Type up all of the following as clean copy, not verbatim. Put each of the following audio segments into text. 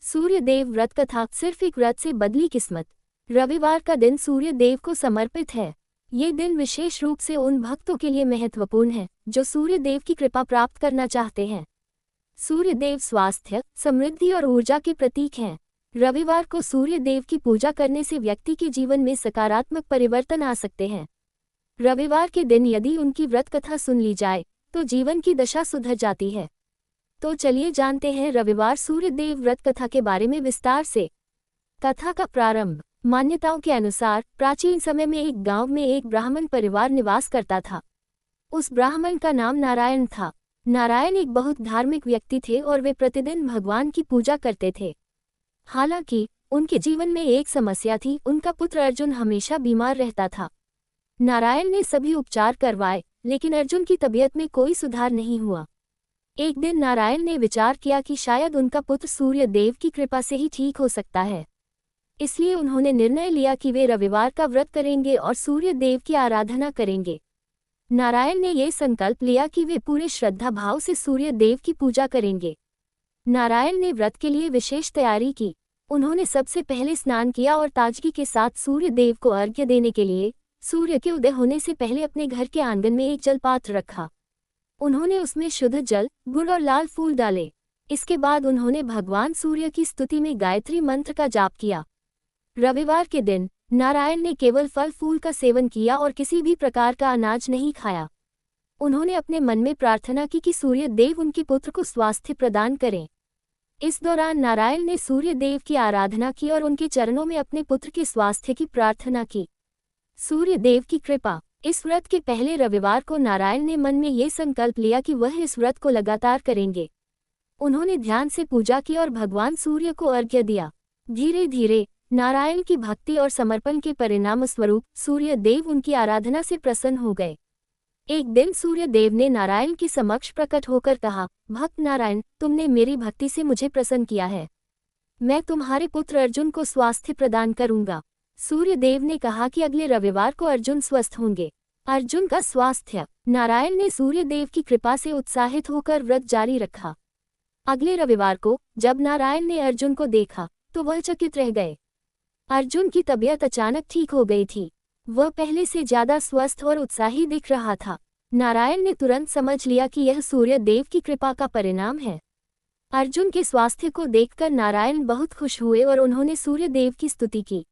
सूर्य देव व्रत कथा सिर्फ एक व्रत से बदली किस्मत। रविवार का दिन सूर्य देव को समर्पित है। ये दिन विशेष रूप से उन भक्तों के लिए महत्वपूर्ण है जो सूर्य देव की कृपा प्राप्त करना चाहते हैं। सूर्य देव स्वास्थ्य, समृद्धि और ऊर्जा के प्रतीक हैं। रविवार को सूर्य देव की पूजा करने से व्यक्ति के जीवन में सकारात्मक परिवर्तन आ सकते हैं। रविवार के दिन यदि उनकी व्रत कथा सुन ली जाए तो जीवन की दशा सुधर जाती है। तो चलिए जानते हैं रविवार सूर्य देव व्रत कथा के बारे में विस्तार से। कथा का प्रारंभ। मान्यताओं के अनुसार प्राचीन समय में एक गांव में एक ब्राह्मण परिवार निवास करता था। उस ब्राह्मण का नाम नारायण था। नारायण एक बहुत धार्मिक व्यक्ति थे और वे प्रतिदिन भगवान की पूजा करते थे। हालांकि उनके जीवन में एक समस्या थी, उनका पुत्र अर्जुन हमेशा बीमार रहता था। नारायण ने सभी उपचार करवाए लेकिन अर्जुन की तबीयत में कोई सुधार नहीं हुआ। एक दिन नारायण ने विचार किया कि शायद उनका पुत्र सूर्य देव की कृपा से ही ठीक हो सकता है। इसलिए उन्होंने निर्णय लिया कि वे रविवार का व्रत करेंगे और सूर्य देव की आराधना करेंगे। नारायण ने यह संकल्प लिया कि वे पूरे श्रद्धा भाव से सूर्य देव की पूजा करेंगे। नारायण ने व्रत के लिए विशेष तैयारी की। उन्होंने सबसे पहले स्नान किया और ताजगी के साथ सूर्य देव को अर्घ्य देने के लिए सूर्य के उदय होने से पहले अपने घर के आंगन में एक जलपात्र रखा। उन्होंने उसमें शुद्ध जल, गुड़ और लाल फूल डाले। इसके बाद उन्होंने भगवान सूर्य की स्तुति में गायत्री मंत्र का जाप किया। रविवार के दिन नारायण ने केवल फल फूल का सेवन किया और किसी भी प्रकार का अनाज नहीं खाया। उन्होंने अपने मन में प्रार्थना की कि सूर्य देव उनके पुत्र को स्वास्थ्य प्रदान करें। इस दौरान नारायण ने सूर्य देव की आराधना की और उनके चरणों में अपने पुत्र के स्वास्थ्य की प्रार्थना की। सूर्य देव की कृपा। इस व्रत के पहले रविवार को नारायण ने मन में ये संकल्प लिया कि वह इस व्रत को लगातार करेंगे। उन्होंने ध्यान से पूजा की और भगवान सूर्य को अर्घ्य दिया। धीरे धीरे नारायण की भक्ति और समर्पण के परिणाम स्वरूप सूर्य देव उनकी आराधना से प्रसन्न हो गए। एक दिन सूर्य देव ने नारायण के समक्ष प्रकट होकर कहा, भक्त नारायण, तुमने मेरी भक्ति से मुझे प्रसन्न किया है। मैं तुम्हारे पुत्र अर्जुन को स्वास्थ्य प्रदान करूंगा। सूर्य देव ने कहा कि अगले रविवार को अर्जुन स्वस्थ होंगे। अर्जुन का स्वास्थ्य। नारायण ने सूर्य देव की कृपा से उत्साहित होकर व्रत जारी रखा। अगले रविवार को जब नारायण ने अर्जुन को देखा तो वह चकित रह गए। अर्जुन की तबीयत अचानक ठीक हो गई थी। वह पहले से ज्यादा स्वस्थ और उत्साही दिख रहा था। नारायण ने तुरंत समझ लिया कि यह सूर्य देव की कृपा का परिणाम है। अर्जुन के स्वास्थ्य को देखकर नारायण बहुत खुश हुए और उन्होंने सूर्य देव की स्तुति की।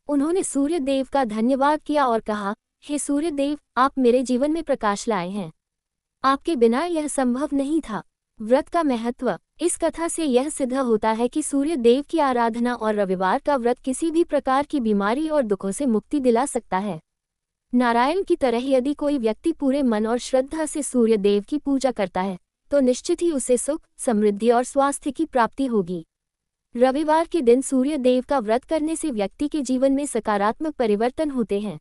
उन्होंने सूर्य देव का धन्यवाद किया और कहा, हे सूर्य देव, आप मेरे जीवन में प्रकाश लाए हैं। आपके बिना यह संभव नहीं था। व्रत का महत्व। इस कथा से यह सिद्ध होता है कि सूर्य देव की आराधना और रविवार का व्रत किसी भी प्रकार की बीमारी और दुखों से मुक्ति दिला सकता है। नारायण की तरह यदि कोई व्यक्ति पूरे मन और श्रद्धा से सूर्य देव की पूजा करता है तो निश्चित ही उसे सुख, समृद्धि और स्वास्थ्य की प्राप्ति होगी। रविवार के दिन सूर्य देव का व्रत करने से व्यक्ति के जीवन में सकारात्मक परिवर्तन होते हैं।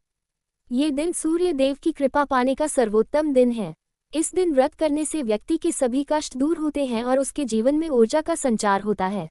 ये दिन सूर्य देव की कृपा पाने का सर्वोत्तम दिन है। इस दिन व्रत करने से व्यक्ति के सभी कष्ट दूर होते हैं और उसके जीवन में ऊर्जा का संचार होता है।